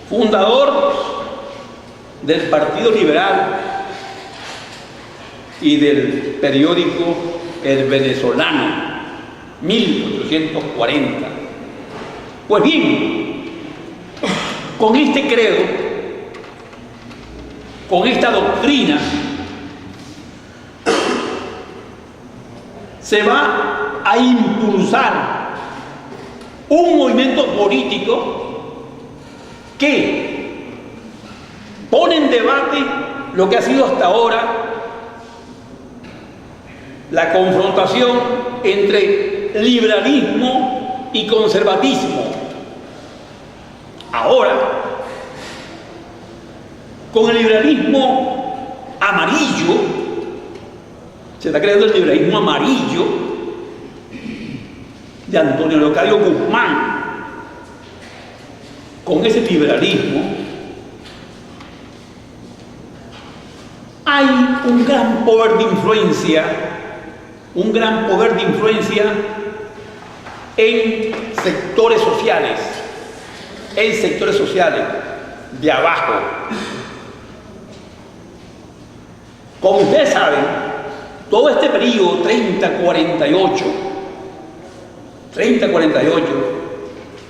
fundador del Partido Liberal y del periódico El Venezolano, 1840. Pues bien, con este credo, con esta doctrina, se va a impulsar un movimiento político que pone en debate lo que ha sido hasta ahora la confrontación entre liberalismo y conservatismo. Ahora, con el liberalismo amarillo, se está creando el liberalismo amarillo de Antonio Leocadio Guzmán. Con ese liberalismo hay un gran poder de influencia, en sectores sociales, de abajo. Como ustedes saben, todo este periodo 30-48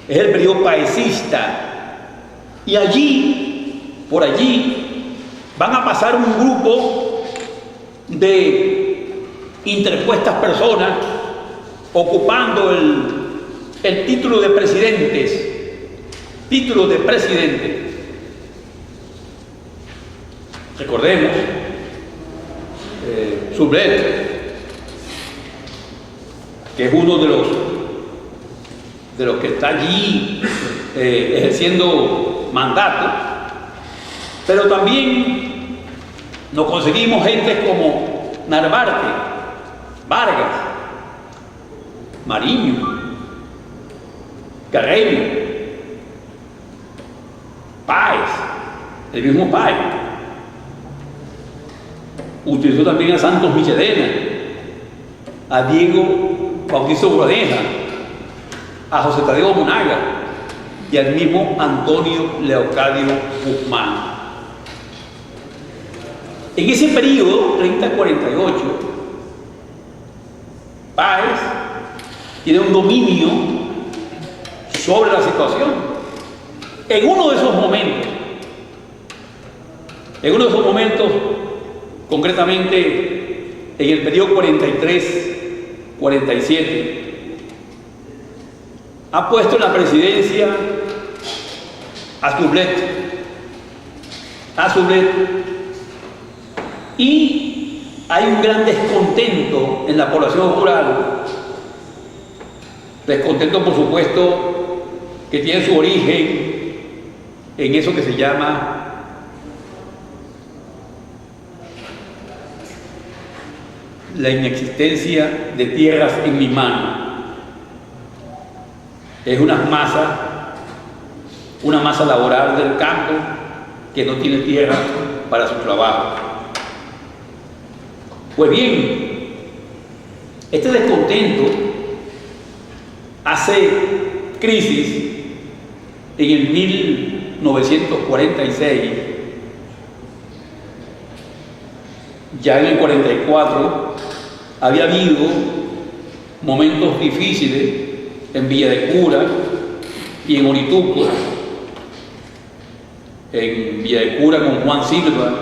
es el periodo paecista, y por allí van a pasar un grupo de interpuestas personas ocupando el título de presidentes. Recordemos, Sublet, que es uno de los que está allí ejerciendo mandato, pero también nos conseguimos gente como Narvarte, Vargas, Mariño, Carreño, Páez, el mismo Páez. Utilizó también a Santos Michelena, a Diego Bautista Boradeja, a José Tadeo Monaga y al mismo Antonio Leocadio Guzmán. En ese periodo, 30-48, Páez tiene un dominio sobre la situación. En uno de esos momentos, concretamente en el periodo 43-47, ha puesto en la presidencia a Sublet, y hay un gran descontento en la población rural, descontento por supuesto que tiene su origen en eso que se llama la inexistencia de tierras en mi mano. Es una masa laboral del campo que no tiene tierra para su trabajo. Pues bien, este descontento hace crisis en el 1946. Ya en el 44 había habido momentos difíciles en Villa de Cura y en Orituco. En Villa de Cura con Juan Silva,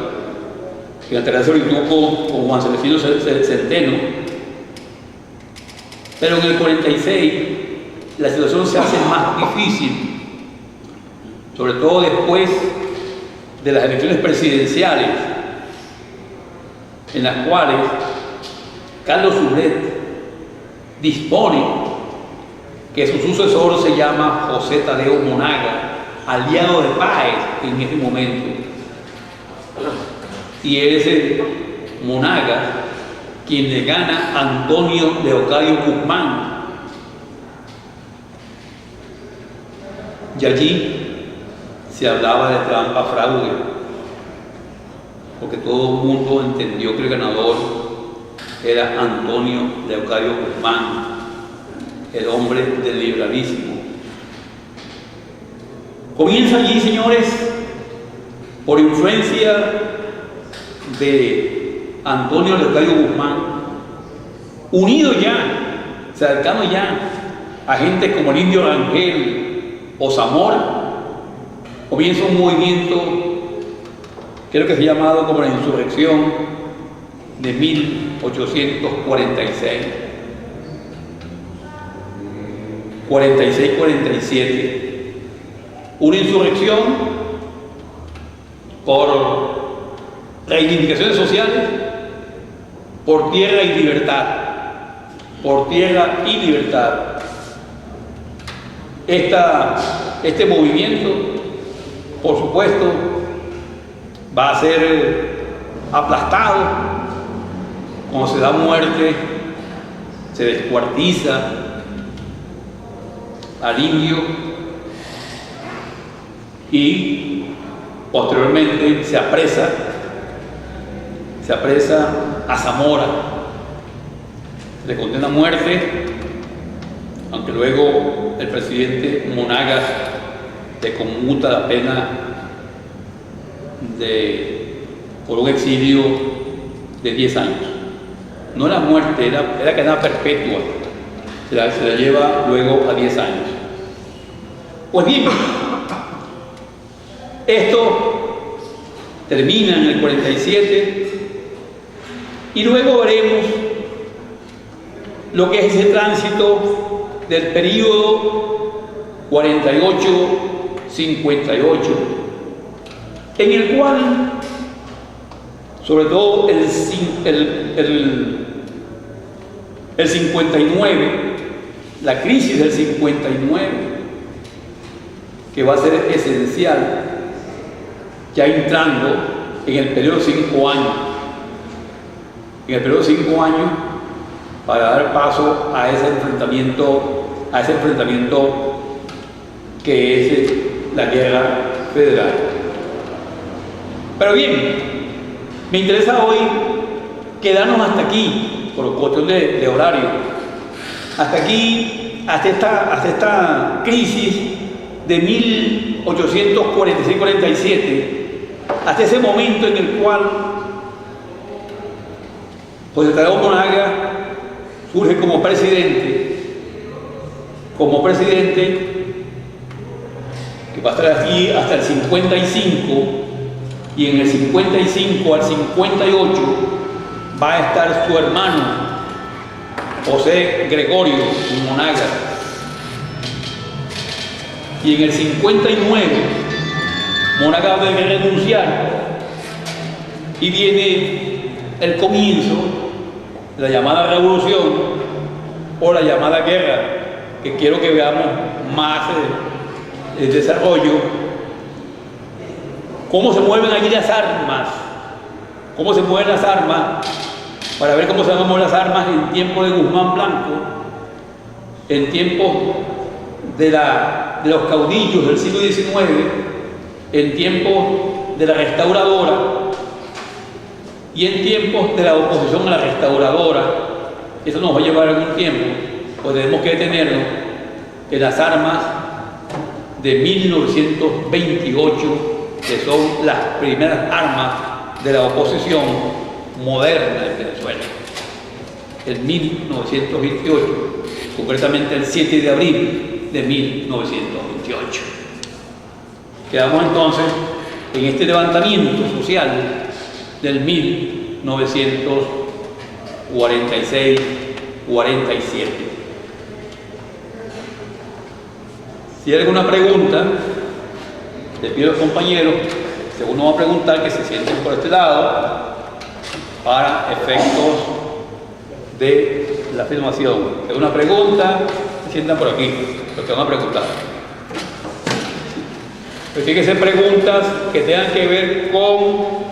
en Altagracia de Orituco con Juan Celestino Centeno. Pero en el 46 la situación se hace más difícil, sobre todo después de las elecciones presidenciales, en las cuales Carlos Sublet dispone que su sucesor se llama José Tadeo Monaga, aliado de Páez en ese momento. Y es Monaga quien le gana a Antonio Leocadio Guzmán. Y allí se hablaba de trampa, fraude, porque todo el mundo entendió que el ganador era Antonio Leocadio Guzmán, el hombre del liberalismo. Comienza allí, señores, por influencia de Antonio Leocadio Guzmán, unido ya, cercano ya a gente como el Indio Rangel o Zamora, comienza un movimiento, creo que se ha llamado como la insurrección de 1846, 46-47, una insurrección por reivindicaciones sociales, por tierra y libertad, por tierra y libertad. Este movimiento, por supuesto, va a ser aplastado cuando se da muerte, se descuartiza al indio y posteriormente se apresa a Zamora, se le condena a muerte, aunque luego el presidente Monagas le conmuta la pena por un exilio de 10 años. No era muerte, era cadena perpetua, se la lleva luego a 10 años. Pues bien, esto termina en el 47 y luego veremos lo que es ese tránsito del periodo 48-58, en el cual, sobre todo el 59, la crisis del 59, que va a ser esencial, ya entrando en el periodo de 5 años, para dar paso a ese enfrentamiento que es la guerra federal. Pero bien, me interesa hoy quedarnos hasta aquí, por cuestión de horario, hasta aquí, hasta esta crisis de 1846-47, hasta ese momento en el cual José Tadeo Monagas surge como presidente, que va a estar aquí hasta el 55, y en el 55 al 58 va a estar su hermano José Gregorio Monagas, y en el 59 Monagas debe renunciar y viene el comienzo de la llamada revolución o la llamada guerra, que quiero que veamos más el desarrollo, cómo se mueven allí las armas, para ver cómo se van a mover las armas en tiempo de Guzmán Blanco, en tiempo de los caudillos del siglo XIX, en tiempo de la restauradora y en tiempos de la oposición a la restauradora. Eso nos va a llevar algún tiempo, pues tenemos que detenernos en las armas de 1928, que son las primeras armas de la oposición moderna de Venezuela. En 1928, concretamente el 7 de abril de 1928. Quedamos entonces en este levantamiento social del 1946-47. Si hay alguna pregunta, le pido a los compañeros, si uno va a preguntar, que se sienten por este lado para efectos de la filmación. Si hay una pregunta, se sientan por aquí, los que van a preguntar. Pero tienen que ser preguntas que tengan que ver con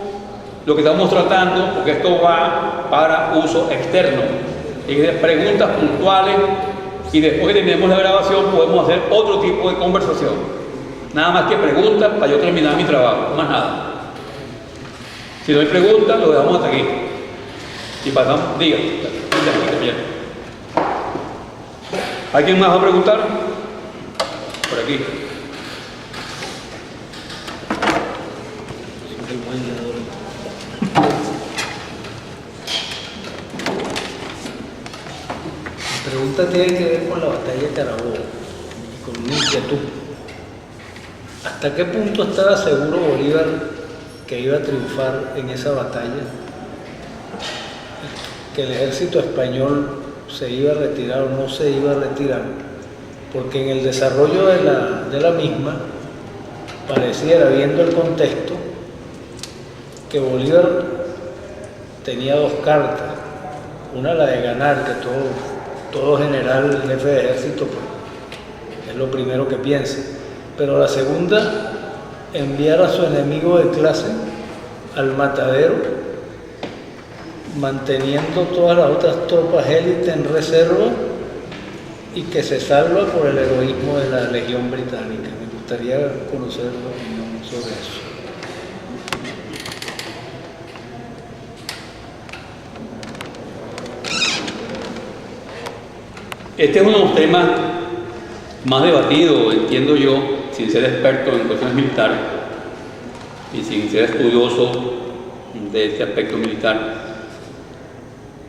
lo que estamos tratando, porque esto va para uso externo. Y preguntas puntuales, y después que terminemos la grabación podemos hacer otro tipo de conversación. Nada más que preguntas para yo terminar mi trabajo, más nada. Si no hay preguntas, lo dejamos hasta aquí. Y pasamos, diga. ¿Alguien más va a preguntar? Por aquí. Mi pregunta tiene que ver con la batalla de Carabobo y con una inquietud. ¿Hasta qué punto estaba seguro Bolívar que iba a triunfar en esa batalla? Que el ejército español se iba a retirar o no se iba a retirar, porque en el desarrollo de la misma pareciera, viendo el contexto, que Bolívar tenía dos cartas. Una, la de ganar, que todo general, jefe de ejército, pues, es lo primero que piensa. Pero la segunda, enviar a su enemigo de clase al matadero, manteniendo todas las otras tropas élite en reserva y que se salva por el heroísmo de la Legión Británica. Me gustaría conocer la opinión sobre eso. Este es uno de los temas más debatidos, entiendo yo, sin ser experto en cuestiones militares y sin ser estudioso de este aspecto militar.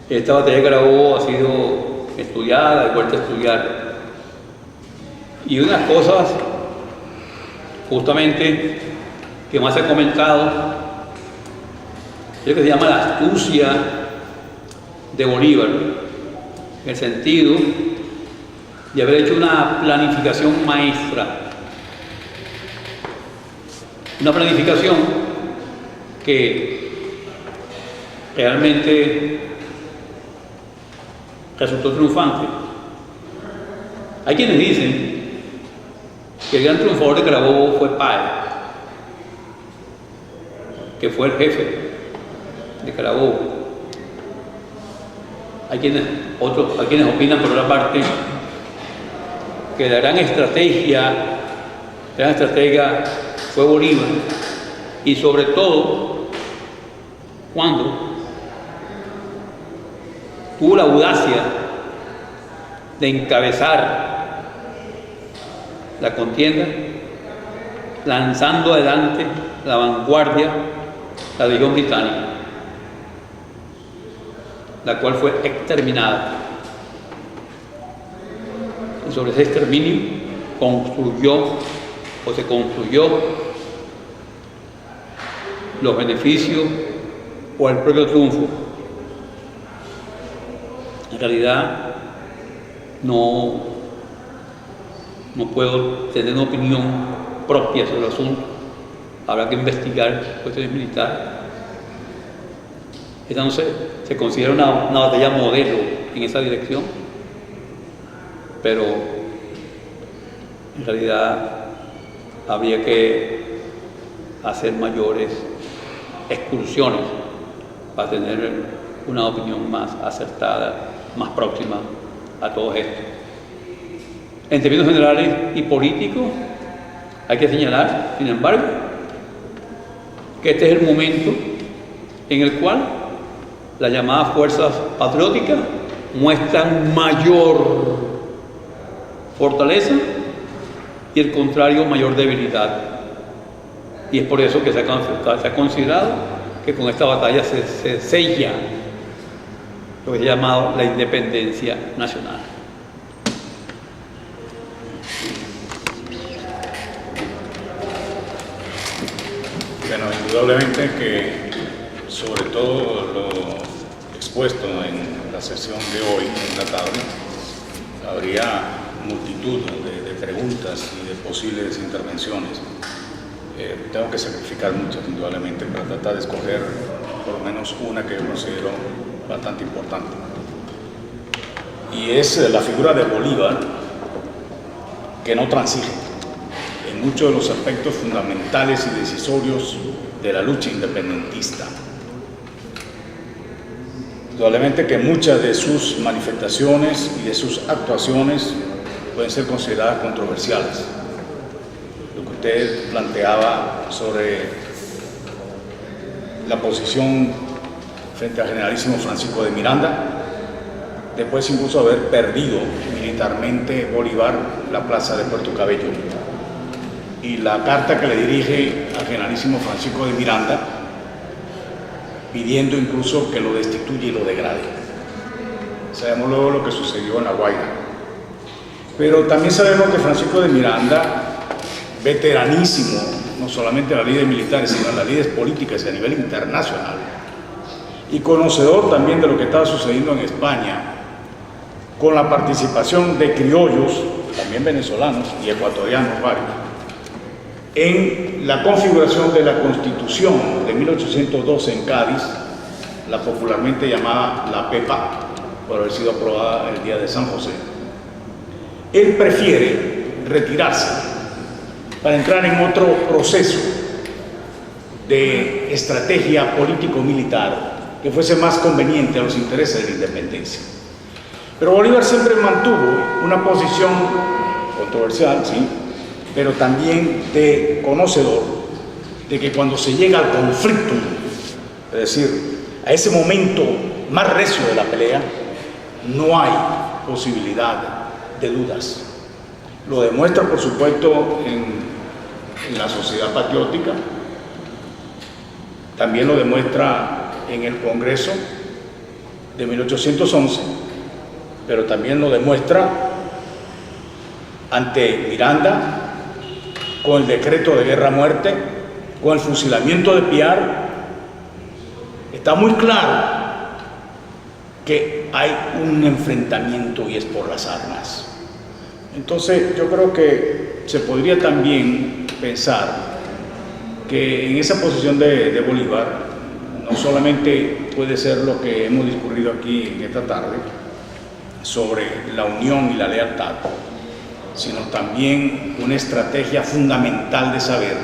Esta batalla de Carabobo ha sido estudiada y vuelta a estudiar. Y unas cosas, justamente, que más se ha comentado, es lo que se llama la astucia de Bolívar, en el sentido de haber hecho una planificación maestra. Una planificación que realmente resultó triunfante. Hay quienes dicen que el gran triunfador de Carabobo fue Páez, que fue el jefe de Carabobo. Hay quienes opinan, por otra parte, que la gran estratega fue Bolívar, y sobre todo cuando tuvo la audacia de encabezar la contienda, lanzando adelante la vanguardia, la Legión Británica, la cual fue exterminada. Y sobre ese exterminio se construyó los beneficios o el propio triunfo. En realidad no puedo tener una opinión propia sobre el asunto. Habrá que investigar cuestiones militares. Esta no se considera una batalla modelo en esa dirección, pero en realidad habría que hacer mayores excursiones para tener una opinión más acertada, más próxima a todo esto. En términos generales y políticos, hay que señalar, sin embargo, que este es el momento en el cual las llamadas fuerzas patrióticas muestran mayor fortaleza y el contrario, mayor debilidad. Y es por eso que se ha considerado que con esta batalla se sella lo que se ha llamado la independencia nacional. Bueno, indudablemente que sobre todo lo expuesto en la sesión de hoy, en la tarde, habría multitud de preguntas y de posibles intervenciones. Tengo que sacrificar muchas, indudablemente, para tratar de escoger por lo menos una que yo considero bastante importante. Y es la figura de Bolívar, que no transige en muchos de los aspectos fundamentales y decisorios de la lucha independentista. Indudablemente que muchas de sus manifestaciones y de sus actuaciones pueden ser consideradas controversiales. Lo que usted planteaba sobre la posición frente al generalísimo Francisco de Miranda, después incluso haber perdido militarmente Bolívar la plaza de Puerto Cabello. Y la carta que le dirige al generalísimo Francisco de Miranda pidiendo incluso que lo destituya y lo degrade. Sabemos luego lo que sucedió en La Guaira. Pero también sabemos que Francisco de Miranda, veteranísimo, no solamente en las lides militares, sino en las lides políticas y a nivel internacional, y conocedor también de lo que estaba sucediendo en España, con la participación de criollos, también venezolanos y ecuatorianos varios, en la configuración de la Constitución de 1812 en Cádiz, la popularmente llamada la PEPA, por haber sido aprobada el día de San José. Él prefiere retirarse para entrar en otro proceso de estrategia político-militar que fuese más conveniente a los intereses de la independencia. Pero Bolívar siempre mantuvo una posición controversial, sí, pero también de conocedor de que cuando se llega al conflicto, es decir, a ese momento más recio de la pelea, no hay posibilidad de dudas. Lo demuestra, por supuesto, en la sociedad patriótica, también lo demuestra en el Congreso de 1811, pero también lo demuestra ante Miranda con el decreto de guerra-muerte, con el fusilamiento de Piar. Está muy claro que hay un enfrentamiento y es por las armas. Entonces yo creo que se podría también pensar que en esa posición de Bolívar no solamente puede ser lo que hemos discurrido aquí en esta tarde sobre la unión y la lealtad, sino también una estrategia fundamental de saber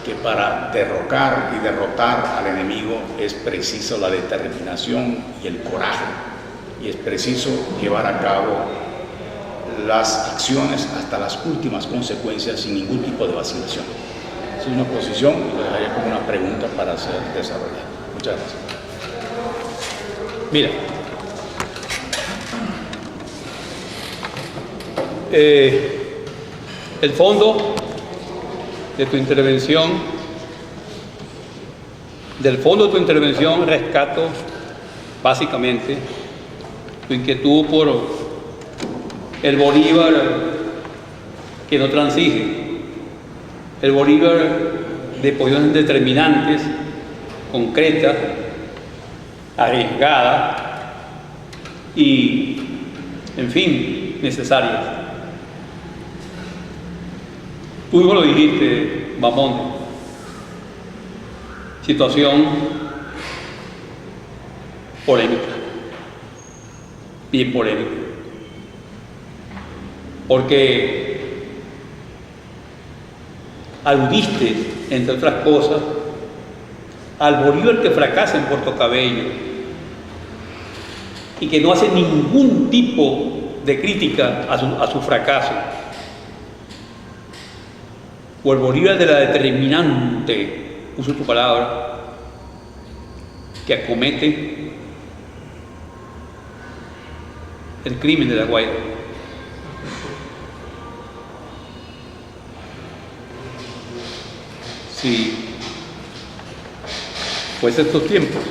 que para derrocar y derrotar al enemigo es preciso la determinación y el coraje, y es preciso llevar a cabo las acciones hasta las últimas consecuencias sin ningún tipo de vacilación. Es una posición y lo dejaría como una pregunta para ser desarrollada. Muchas gracias. Mira, el fondo de tu intervención, del fondo de tu intervención rescato básicamente tu inquietud por el Bolívar que no transige, el Bolívar de posiciones determinantes, concretas, arriesgadas y, en fin, necesarias. Tú mismo lo dijiste, Mamón, situación polémica, bien polémica, porque aludiste, entre otras cosas, al Bolívar que fracasa en Puerto Cabello y que no hace ningún tipo de crítica a su fracaso, o el Bolívar de la determinante, uso tu palabra, que acomete el crimen de La Guaira. Si fuese estos tiempos,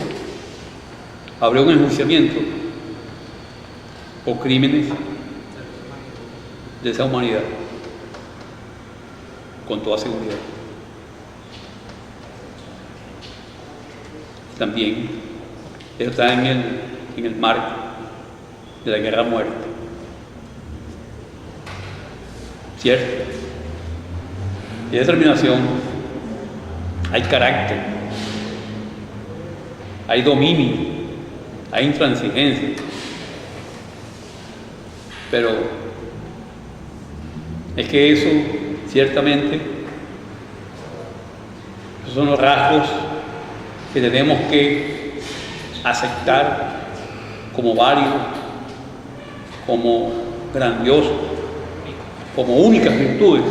habría un enjuiciamiento por crímenes de esa humanidad, con toda seguridad. También eso está en el marco de la guerra-muerte. ¿Cierto? Y determinación, hay carácter, hay dominio, hay intransigencia, pero es que eso, ciertamente, esos son los rasgos que tenemos que aceptar como válidos, como grandiosos, como únicas virtudes,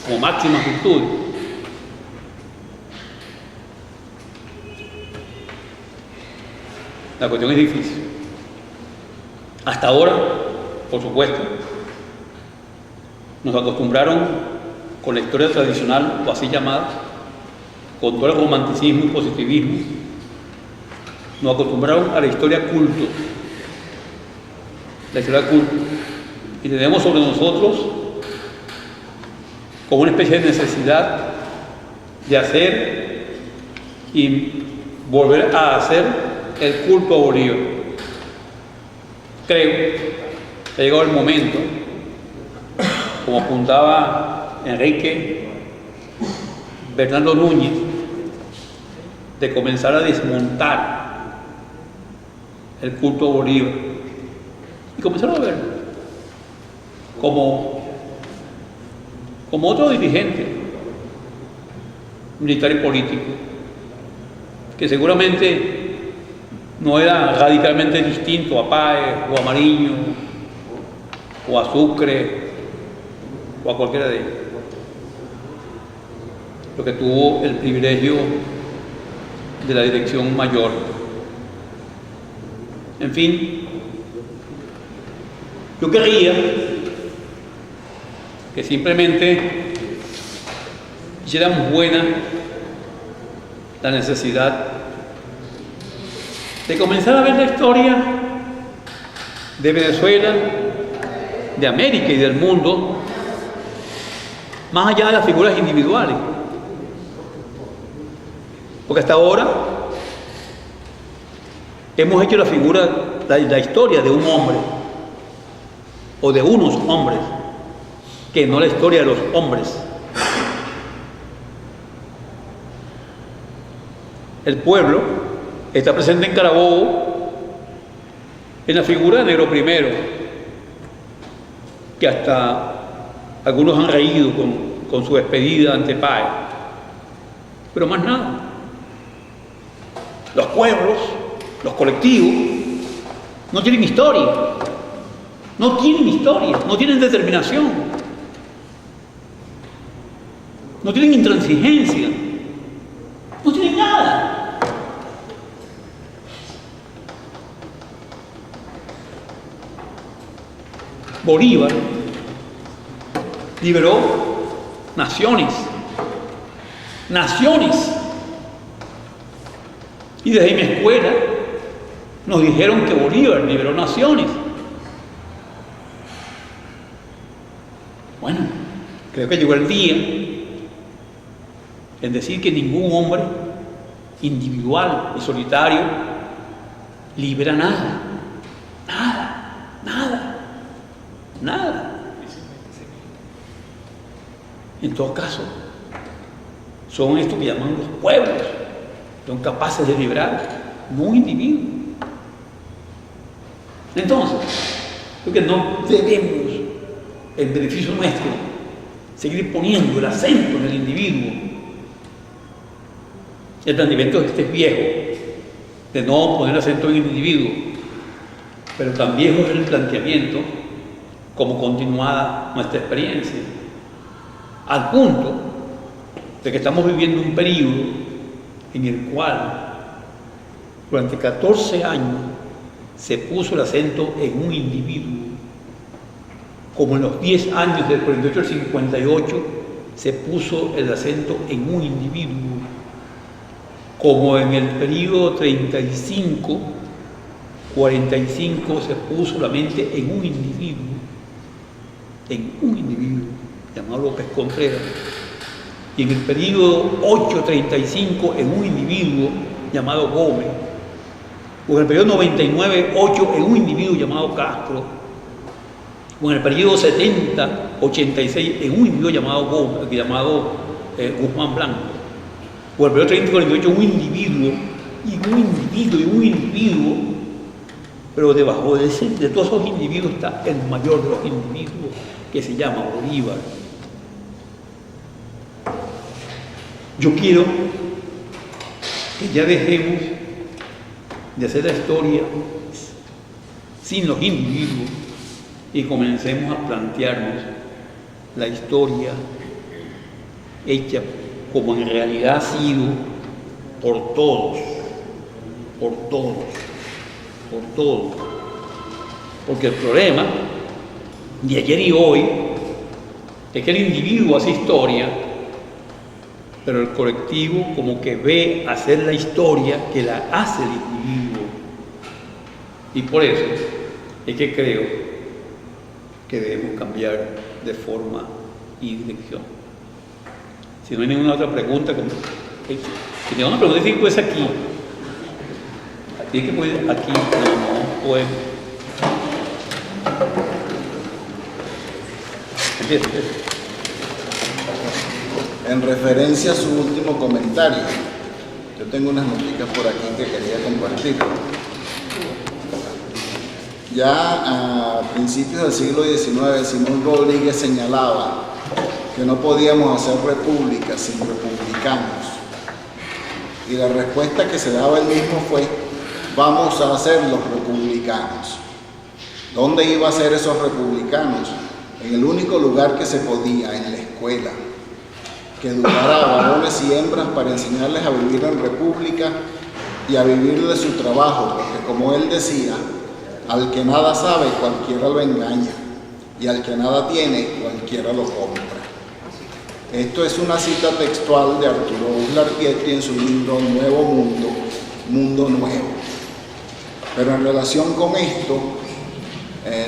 como máximas virtudes. La cuestión es difícil. Hasta ahora, por supuesto, nos acostumbraron con la historia tradicional, o así llamada, con todo el romanticismo y positivismo, nos acostumbraron a la historia culto. La historia culto. Y tenemos sobre nosotros como una especie de necesidad de hacer y volver a hacer el culto a Bolívar. Creo que ha llegado el momento, como apuntaba Enrique Bernardo Núñez, de comenzar a desmontar el culto a Bolívar y comenzar a verlo como otro dirigente militar y político que seguramente no era radicalmente distinto a Páez o a Mariño o a Sucre o a cualquiera de ellos, lo que tuvo el privilegio de la dirección mayor. En fin, yo querría que simplemente hiciéramos buena la necesidad de comenzar a ver la historia de Venezuela, de América y del mundo, más allá de las figuras individuales. Porque hasta ahora hemos hecho la historia de un hombre o de unos hombres, que no la historia de los hombres. El pueblo está presente en Carabobo en la figura de Negro Primero, que hasta algunos han reído con su despedida ante Páez, pero más nada. Los pueblos, los colectivos, no tienen historia, no tienen determinación, no tienen intransigencia, no tienen nada. Bolívar liberó naciones. Y desde mi escuela nos dijeron que Bolívar liberó naciones. Bueno, creo que llegó el día en decir que ningún hombre individual y solitario libera nada. En todo caso, son estos que llaman los pueblos, son capaces de liberar, no un individuo. Entonces, creo que no debemos, en beneficio nuestro, seguir poniendo el acento en el individuo. El planteamiento este es viejo, de no poner acento en el individuo, pero tan viejo es el planteamiento como continuada nuestra experiencia, al punto de que estamos viviendo un periodo en el cual durante 14 años se puso el acento en un individuo, como en los 10 años del 48 al 58 se puso el acento en un individuo, como en el periodo 35, 45 se puso la mente en un individuo llamado López Contreras, y en el periodo 8-35 en un individuo llamado Gómez, o en el periodo 99-8 en un individuo llamado Castro, o en el periodo 70-86 en un individuo llamado Guzmán Blanco, o en el periodo 30-48 un individuo, pero debajo de todos esos individuos está el mayor de los individuos, que se llama Bolívar. Yo quiero que ya dejemos de hacer la historia sin los individuos y comencemos a plantearnos la historia hecha como en realidad ha sido por todos. Porque el problema de ayer y hoy es que el individuo hace historia, pero el colectivo como que ve hacer la historia que la hace el individuo. Y por eso es que creo que debemos cambiar de forma y dirección. Si no hay ninguna otra pregunta, si tengo una pregunta, dice pues aquí. Tiene que poner aquí, no puede. Empieza. En referencia a su último comentario, yo tengo unas noticias por aquí que quería compartir. Ya a principios del siglo XIX, Simón Rodríguez señalaba que no podíamos hacer república sin republicanos. Y la respuesta que se daba él mismo fue: vamos a ser los republicanos. ¿Dónde iba a ser esos republicanos? En el único lugar que se podía, en la escuela, que educara a varones y hembras para enseñarles a vivir en república y a vivir de su trabajo, porque como él decía, al que nada sabe, cualquiera lo engaña, y al que nada tiene, cualquiera lo compra. Esto es una cita textual de Arturo Uslar Pietri en su libro Nuevo Mundo, Mundo Nuevo. Pero en relación con esto,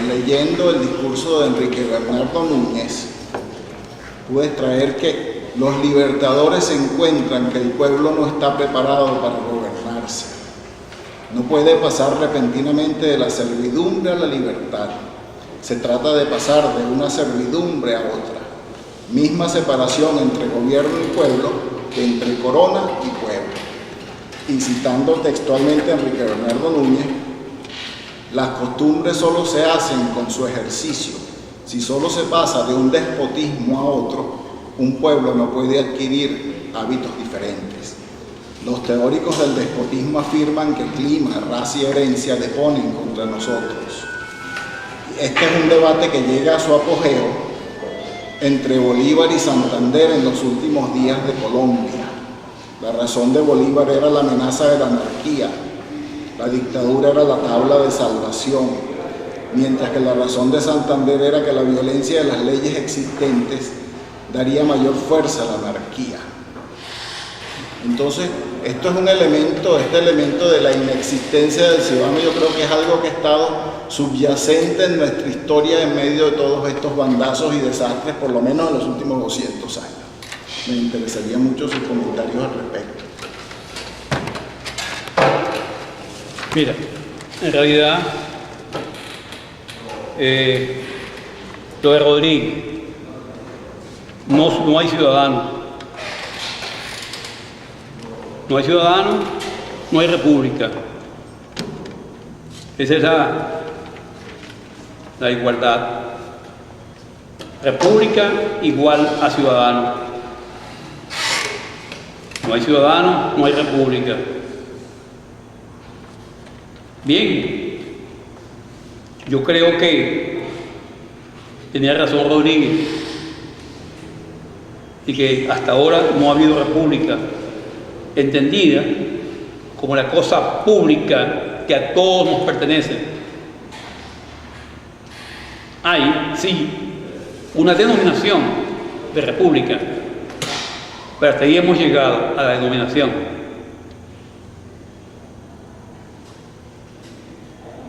leyendo el discurso de Enrique Bernardo Núñez, pude extraer que los libertadores encuentran que el pueblo no está preparado para gobernarse. No puede pasar repentinamente de la servidumbre a la libertad. Se trata de pasar de una servidumbre a otra. Misma separación entre gobierno y pueblo que entre corona y pueblo. Y citando textualmente a Enrique Bernardo Núñez, las costumbres solo se hacen con su ejercicio. Si solo se pasa de un despotismo a otro, un pueblo no puede adquirir hábitos diferentes. Los teóricos del despotismo afirman que clima, raza y herencia deponen contra nosotros. Este es un debate que llega a su apogeo entre Bolívar y Santander en los últimos días de Colombia. La razón de Bolívar era la amenaza de la anarquía, la dictadura era la tabla de salvación, mientras que la razón de Santander era que la violencia de las leyes existentes daría mayor fuerza a la anarquía. Entonces, esto es un elemento, este elemento de la inexistencia del ciudadano, yo creo que es algo que ha estado subyacente en nuestra historia en medio de todos estos bandazos y desastres, por lo menos en los últimos 200 años. Me interesaría mucho sus comentarios al respecto. Mira, en realidad, lo de Rodríguez, no hay ciudadano. No hay ciudadano, no hay república. Esa es la igualdad. República igual a ciudadano. No hay ciudadano, no hay república. Bien, yo creo que tenía razón Rodríguez y que hasta ahora no ha habido república entendida como la cosa pública que a todos nos pertenece. Hay, sí, una denominación de república, pero hasta ahí hemos llegado a la denominación.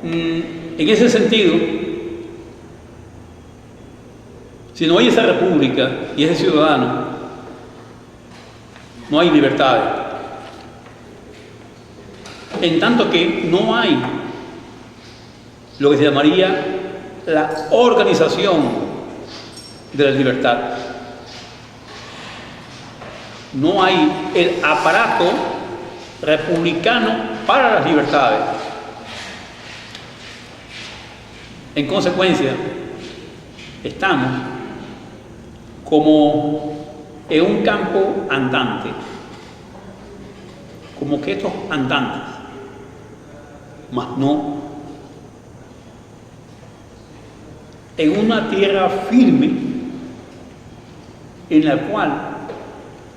En ese sentido, si no hay esa república y ese ciudadano, no hay libertades. En tanto que no hay lo que se llamaría la organización de la libertad. No hay el aparato republicano para las libertades. En consecuencia, estamos como en un campo andante, como que estos andantes, mas no en una tierra firme en la cual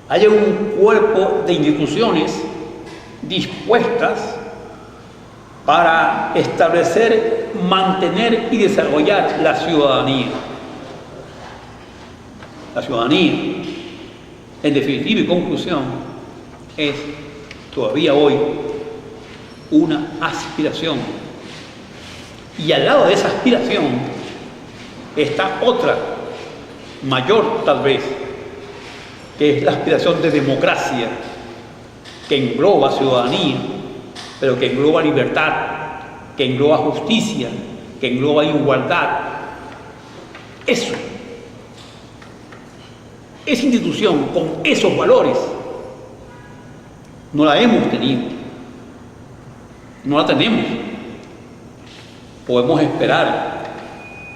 haya un cuerpo de instituciones dispuestas para establecer, mantener y desarrollar la ciudadanía. La ciudadanía, en definitiva y conclusión, es todavía hoy una aspiración Y al lado de esa aspiración está otra, mayor tal vez, que es la aspiración de democracia, que engloba ciudadanía, pero que engloba libertad, que engloba justicia, que engloba igualdad. Eso, esa institución con esos valores, no la hemos tenido, no la tenemos. Podemos esperar,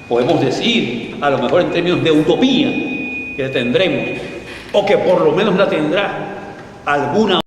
podemos decir, a lo mejor en términos de utopía, que la tendremos, o que por lo menos la tendrá alguna